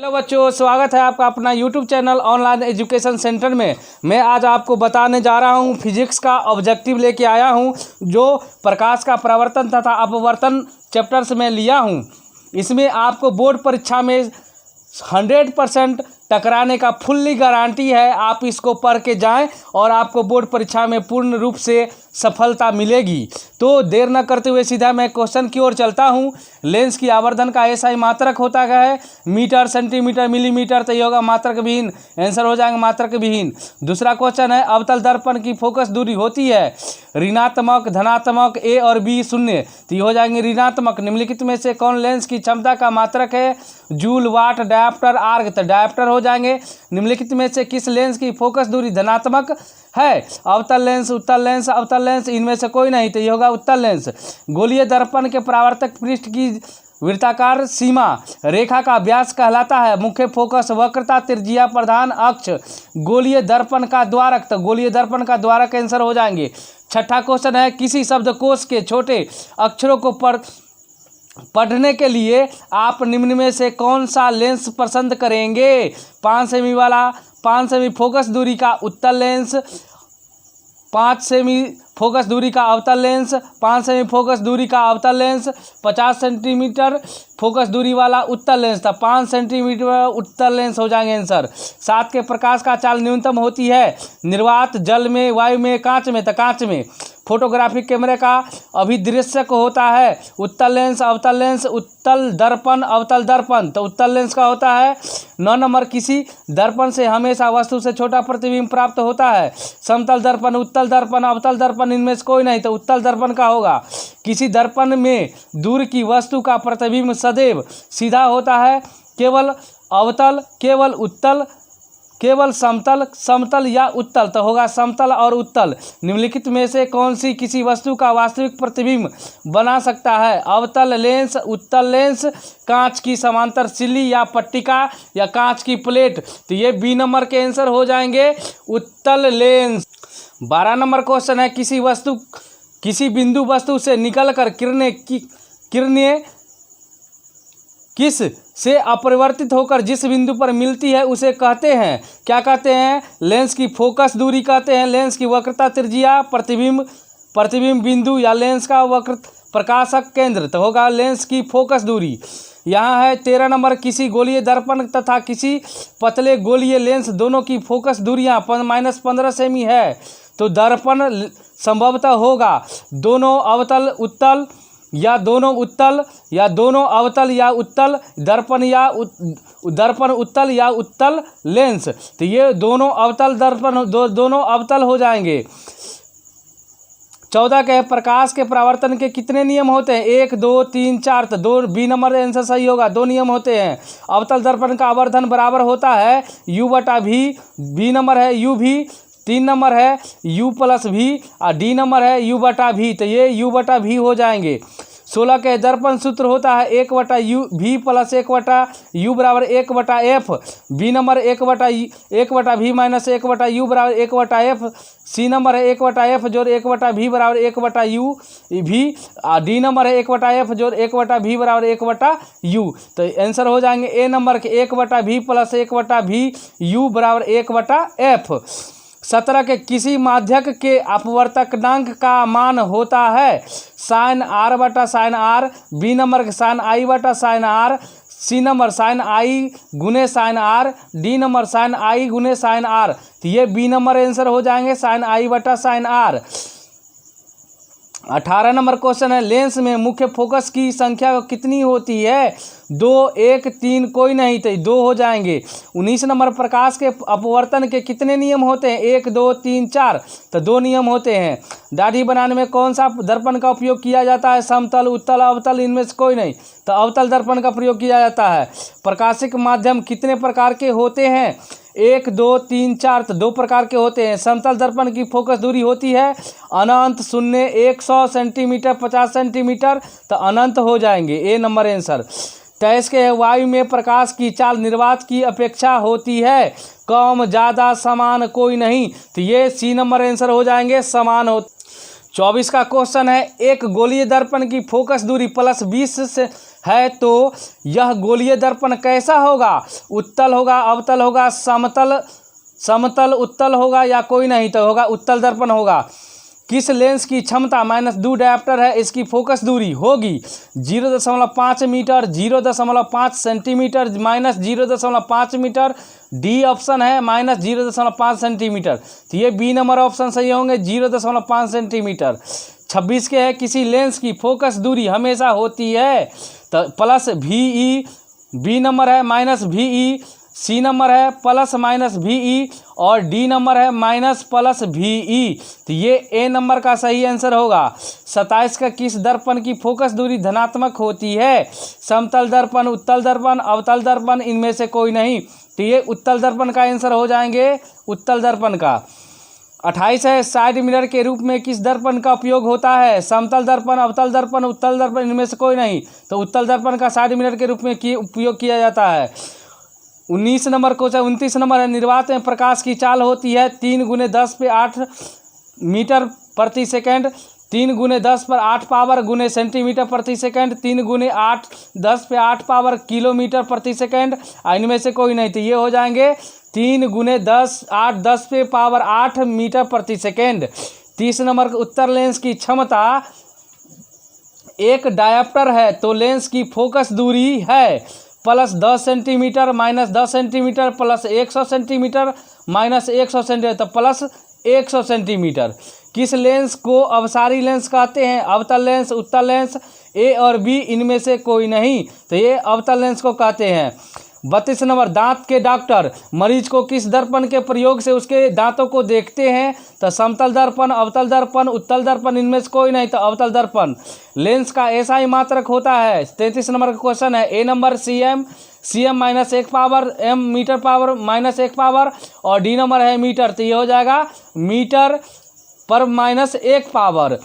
Hello बच्चों, स्वागत है आपका अपना YouTube channel online education centre में। मैं आज आपको बताने जा रहा हूं फिजिक्स का ऑब्जेक्टिव लेके आया हूं, जो प्रकाश का परावर्तन तथा अपवर्तन चैप्टर्स में लिया हूं। इसमें आपको बोर्ड परीक्षा में 100% टकराने का फुल्ली गारंटी है। आप इसको पढ़ के जाएं और आपको बोर्ड परीक्षा में पूर्ण रूप से सफलता मिलेगी। तो देर न करते हुए सीधा मैं क्वेश्चन की ओर चलता हूं। लेंस की आवर्धन का ऐसा ही मात्रक होता है मीटर, सेंटीमीटर, मिलीमीटर। तो ये होगा मात्रक विहीन, आंसर हो जाएगा मात्रक विहीन। दूसरा क्वेश्चन है अवतल दर्पण की फोकस दूरी होती है ऋणात्मक, धनात्मक, ए और बी शून्य। तो ये हो जाएंगे ऋणात्मक। निम्नलिखित में से कौन लेंस की क्षमता का मात्रक है? जूल, वाट, डायप्टर, आर्ग। तो डायप्टर हो जाएंगे। निम्नलिखित में से किस लेंस की फोकस दूरी धनात्मक है? अवतल लेंस, उत्तल लेंस, अवतल लेंस, इनमें से कोई नहीं। तो ये होगा उत्तल लेंस। गोलीय दर्पण के परावर्तक पृष्ठ की वृत्ताकार सीमा रेखा का व्यास कहलाता है। मुख्य फोकस, वक्रता, त्रिज्या, प्रधान अक्ष। गोलीय दर्पण का द्वारक। तो गोलीय दर्पण का द्वारक आंसर हो जाएंगे। छठा क्वेश्चन है किसी शब्दकोश के छोटे अक्षरों को पढ़ने के लिए आप निम्न में से कौन सा लेंस पसंद करेंगे? 5 सेमी वाला, 5 सेमी फोकस दूरी का उत्तल लेंस, 5 सेमी फोकस दूरी का अवतल लेंस, 5 सेमी फोकस दूरी का अवतल लेंस, 50 सेंटीमीटर फोकस दूरी वाला उत्तल लेंस था। 5 सेंटीमीटर उत्तल लेंस हो जाएंगे आंसर। 7 के प्रकाश का चाल न्यूनतम होती है निर्वात, जल में, वायु में, कांच में। तो कांच में। फोटोग्राफिक कैमरे का अभिदृश्यक होता है उत्तल लेंस, अवतल लेंस, उत्तल दर्पण, अवतल दर्पण। तो उत्तल लेंस का होता है। 9 नंबर किसी दर्पण से हमेशा वस्तु से छोटा प्रतिबिंब प्राप्त होता है। समतल दर्पण, उत्तल दर्पण, अवतल दर्पण, इनमें से कोई नहीं। तो उत्तल दर्पण का होगा। किसी दर्पण में दूर की वस्तु का प्रतिबिंब सदैव सीधा होता है। केवल अवतल, केवल उत्तल, केवल समतल, समतल या उत्तल। तो होगा समतल और उत्तल। निम्नलिखित में से कौन सी किसी वस्तु का वास्तविक प्रतिबिंब बना सकता है? अवतल लेंस, उत्तल लेंस, कांच की समांतर सिल्ली या पट्टिका, या कांच की प्लेट। तो ये बी नंबर के आंसर हो जाएंगे उत्तल लेंस। 12 नंबर क्वेश्चन है किसी बिंदु वस्तु से निकलकर किरणें किस से अपरिवर्तित होकर जिस बिंदु पर मिलती है उसे कहते हैं, क्या कहते हैं? लेंस की फोकस दूरी कहते हैं, लेंस की वक्रता, त्रिज्या, प्रतिबिंब बिंदु, या लेंस का वक्र प्रकाशक केंद्र। तो होगा लेंस की फोकस दूरी। यहाँ है 13 नंबर किसी गोलीय दर्पण तथा किसी पतले गोलीय लेंस दोनों की फोकस दूरियाँ -15 सेमी है। तो दर्पण संभवतः होगा दोनों अवतल उत्तल, या दोनों उत्तल, या दोनों अवतल या उत्तल, दर्पण उत्तल या उत्तल लेंस। तो ये दोनों अवतल दर्पण दोनों अवतल हो जाएंगे। 14 के प्रकाश के परावर्तन के कितने नियम होते हैं? 1, 2, 3, 4। तो 2 बी नंबर आंसर सही होगा। 2 नियम होते हैं। अवतल दर्पण का आवर्धन बराबर होता है U/V। बी नंबर है UV। 3 नंबर है U+V और डी नंबर है U/V। तो ये U/V हो जाएंगे। 16 के दर्पण सूत्र होता है 1/V + 1/U बराबर 1/F। B number 1/V minus 1/U बराबर 1/F। सी नंबर है 1/F जोड़ 1/V बराबर 1/UV। डी नंबर है 1/F जोड़ 1/V बराबर 1/U। तो आंसर हो जाएंगे ए नंबर के 1/V + 1/VU बराबर 1/F। 17 के किसी माध्यक के अपवर्तनांक का मान होता है sin R/sin R। B number के sin I/sin R। C number sin I गुने sin R। D number sin I गुने sin R। तो ये बी नंबर आंसर हो जाएंगे sin I/sin R। 18 number question है लेंस में मुख्य फोकस की संख्या कितनी होती है? 2, 1, 3, कोई नहीं। तो 2 हो जाएंगे। 19 नंबर प्रकाश के अपवर्तन के कितने नियम होते हैं? 1, 2, 3, 4। तो 2 नियम होते हैं। दाढ़ी बनाने में कौन सा दर्पण का उपयोग किया जाता है? समतल, उत्तल, अवतल, इनमें से कोई नहीं। तो अवतल दर्पण का प्रयोग किया जाता है। प्रकाशिक माध्यम कितने प्रकार के होते हैं? 1, 2, 3, 4। तो 2 प्रकार के होते हैं। समतल दर्पण की फोकस दूरी होती है अनंत, 0, 100 सेंटीमीटर, 50 सेंटीमीटर। तो अनंत हो जाएंगे ए नंबर आंसर। 23 के वायु में प्रकाश की चाल निर्वात की अपेक्षा होती है कम, ज़्यादा, समान, कोई नहीं। तो ये सी नंबर आंसर हो जाएंगे समान हो। 24 का क्वेश्चन है एक गोलीय दर्पण की फोकस दूरी +20 है तो यह गोलीय दर्पण कैसा होगा? उत्तल होगा, अवतल होगा, समतल उत्तल होगा या कोई नहीं? तो होगा उत्तल दर्पण होगा। किस लेंस की क्षमता -2 डायोप्टर है? इसकी फोकस दूरी होगी 0.5 metre, 0.5 centimetre, -0.5 metre. D option है -0.5 सेंटीमीटर। तो ये बी नंबर ऑप्शन सही होंगे, 0.5 सेंटीमीटर। 26 के है किसी लेंस की फोकस दूरी हमेशा होती है तो +VE, बी नंबर है -VE, सी नंबर है +-VE और डी नंबर है -+VE। तो ये ए नंबर का सही आंसर होगा। 27 का किस दर्पण की फोकस दूरी धनात्मक होती है? समतल दर्पण, उत्तल दर्पण, अवतल दर्पण, इनमें से कोई नहीं। तो ये उत्तल दर्पण का आंसर हो जाएंगे, उत्तल दर्पण का। 28 है साइड मिरर के रूप में किस दर्पण का उपयोग होता है? समतल दर्पण, अवतल दर्पण, उत्तल दर्पण, इनमें से कोई नहीं। तो उत्तल दर्पण का साइड मिरर के रूप में उपयोग किया जाता है। 19 नंबर क्वेश्चन, 29 नंबर है निर्वात में प्रकाश की चाल होती है 3 × 10⁸ मीटर प्रति सेकंड, 3 × 10⁸ पावर × सेंटीमीटर प्रति सेकंड, 3 × 8 10⁸ पावर किलोमीटर प्रति सेकंड, इनमें से कोई नहीं। तो ये हो जाएंगे 3 × 10⁸ मीटर प्रति सेकंड। 30 नंबर उत्तर लेंस की क्षमता एक डायोप्टर है तो लेंस की फोकस दूरी है +10 सेंटीमीटर, -10 सेंटीमीटर, +100 सेंटीमीटर, -100 सेंटीमीटर, तो +100 सेंटीमीटर। किस लेंस को अवसारी लेंस कहते हैं? अवतल लेंस, उत्तल लेंस, ए और बी, इनमें से कोई नहीं। तो ये अवतल लेंस को कहते हैं। 32 नंबर दांत के डॉक्टर मरीज को किस दर्पण के प्रयोग से उसके दांतों को देखते हैं? तो समतल दर्पण, अवतल दर्पण, उत्तल दर्पण, इनमें से कोई नहीं। तो अवतल दर्पण। लेंस का ऐसा ही मात्रक होता है। 33 नंबर का क्वेश्चन है। A number cm -1 power, m metre power -1 power और डी नंबर है मीटर। तो ये हो जाएगा मीटर पर -1 पावर।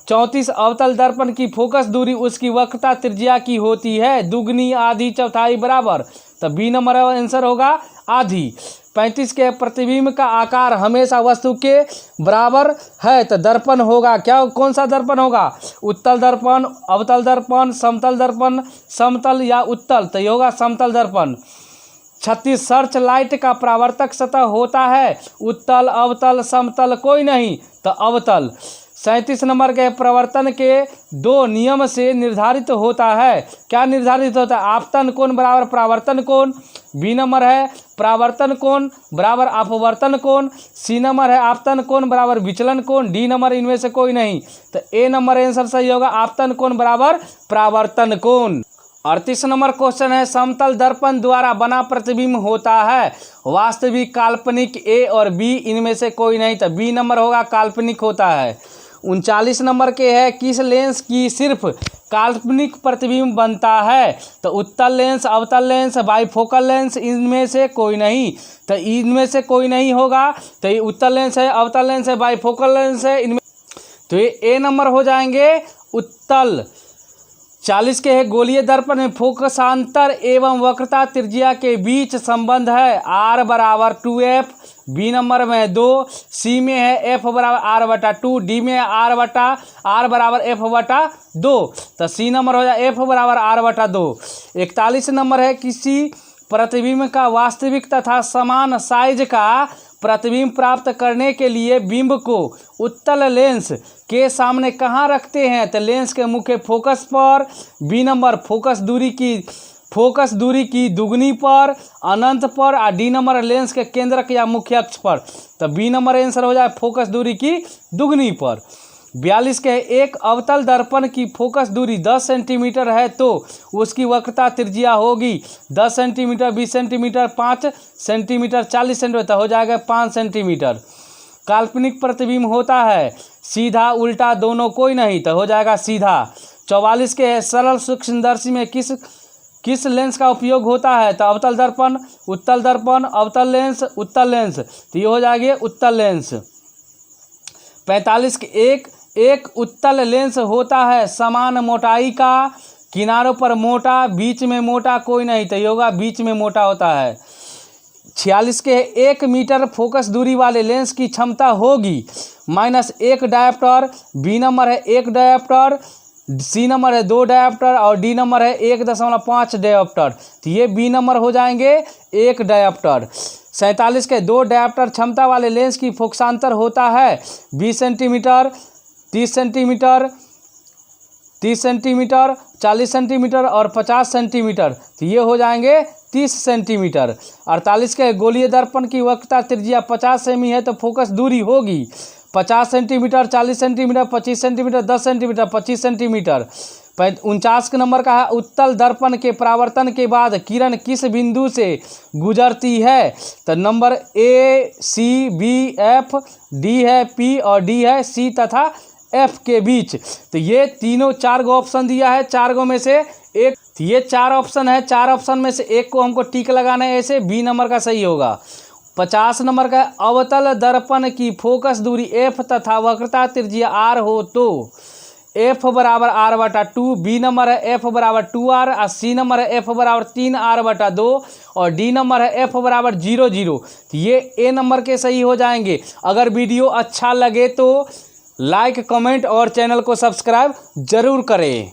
34 अवतल दर्पण की फोकस दूरी उसकी वक्रता त्रिज्या की होती है दुगनी, आधी, चौथाई, बराबर। तो बी नंबर आंसर होगा आधी। 35 के प्रतिबिंब का आकार हमेशा वस्तु के बराबर है तो दर्पण होगा क्या? कौन सा दर्पण होगा? उत्तल दर्पण, अवतल दर्पण, समतल दर्पण, समतल या उत्तल? तो ये होगा समतल दर्पण। 36 सर्च लाइट का परावर्तक सतह होता है उत्तल, अवतल, समतल, कोई नहीं। तो अवतल। 37 नंबर के प्रवर्तन के 2 नियम से निर्धारित होता है। क्या निर्धारित होता है? आपतन कोण बराबर परावर्तन कोण, बी नंबर है परावर्तन कोण बराबर अपवर्तन कोण, सी नंबर है आपतन कोण बराबर विचलन कोण, डी नंबर इनमें से कोई नहीं। तो ए नंबर आंसर सही होगा, आपतन कोण बराबर परावर्तन कोण। 38 नंबर क्वेश्चन है समतल दर्पण द्वारा बना प्रतिबिंब होता है वास्तविक, काल्पनिक, ए और बी, इनमें से कोई नहीं। तो बी नंबर होगा काल्पनिक होता है। 39 नंबर के है किस लेंस की सिर्फ काल्पनिक प्रतिबिंब बनता है? तो उत्तल लेंस, अवतल लेंस, बाइफोकल लेंस, इनमें से कोई नहीं। तो इनमें से कोई नहीं होगा। तो ये उत्तल लेंस है, अवतल लेंस है, बाइफोकल लेंस है, इनमें तो ये ए नंबर हो जाएंगे उत्तल। 40 के है गोलीय दर्पण में फोकसांतर एवं वक्रता त्रिज्या के बीच संबंध है r बराबर 2f, बी नंबर में 2, सी में है f बराबर r/2, डी में r बराबर f/2। तो सी नंबर हो जाए f बराबर r/2। 41 नंबर है किसी प्रतिबिंब का वास्तविक तथा समान साइज का प्रतिबिंब प्राप्त करने के लिए बिंब को उत्तल लेंस के सामने कहाँ रखते हैं? तो लेंस के मुख्य फोकस पर, बी नंबर फोकस दूरी की दुगनी पर, अनंत पर, और डी नंबर लेंस के केंद्रक या मुख्य अक्ष पर। तो बी नंबर आंसर हो जाए फोकस दूरी की दुगनी पर। 42 के एक अवतल दर्पण की फोकस दूरी 10 सेंटीमीटर है तो उसकी वक्रता त्रिज्या होगी 10 सेंटीमीटर, 20 सेंटीमीटर, 5 सेंटीमीटर, 40 सेंटीमीटर। तो हो जाएगा 5 सेंटीमीटर। काल्पनिक प्रतिबिंब होता है सीधा, उल्टा, दोनों, कोई नहीं। तो हो जाएगा सीधा। 44 के सरल सूक्ष्मदर्शी में किस लेंस का उपयोग होता है? तो अवतल दर्पण, उत्तल दर्पण, अवतल लेंस, उत्तल लेंस। तो ये हो जाएगी उत्तल लेंस। 45 के एक उत्तल लेंस होता है समान मोटाई का, किनारों पर मोटा, बीच में मोटा, कोई नहीं। तो ये होगा बीच में मोटा होता है। 46 के 1 मीटर फोकस दूरी वाले लेंस की क्षमता होगी -1 डायोप्टर, बी नंबर है 1 डायोप्टर, सी नंबर है 2 डायोप्टर और डी नंबर है 1.5 डायोप्टर। तो ये बी नंबर हो जाएंगे 1 डायोप्टर। 47 के 2 डायोप्टर क्षमता वाले लेंस की फोकसांतर होता है 20 सेंटीमीटर, 30 सेंटीमीटर, 30 सेंटीमीटर, 40 सेंटीमीटर और 50 सेंटीमीटर। तो ये हो जाएंगे 30 सेंटीमीटर। 48 के गोलीय दर्पण की वक्रता त्रिज्या 50 सेमी है तो फोकस दूरी होगी 50 centimetre, 40 centimetre, 25 centimetre, 10 centimetre, 25 centimetre. 49 के नंबर का है उत्तल दर्पण के परावर्तन के बाद किरण किस बिंदु से गुजरती है? तो number A, C, B, F, D है पी और डी है सी तथा एफ के बीच। तो ये तीनों 4 गो ऑप्शन दिया है, 4 गो में से एक, ये 4 ऑप्शन है, 4 ऑप्शन में से एक को हमको टिक लगाना है, ऐसे बी नंबर का सही होगा। 50 नंबर का अवतल दर्पण की फोकस दूरी एफ तथा वक्रता त्रिज्या आर हो तो एफ बराबर आर बटा 2, बी नंबर है एफ बराबर 2r और सी नंबर है एफ बराबर 3r बटा 2 और डी नंबर है एफ बराबर 0, 0। तो ये ए नंबर के सही हो जाएंगे। अगर वीडियो अच्छा लगे तो लाइक, कमेंट और चैनल को सब्सक्राइब जरूर करें।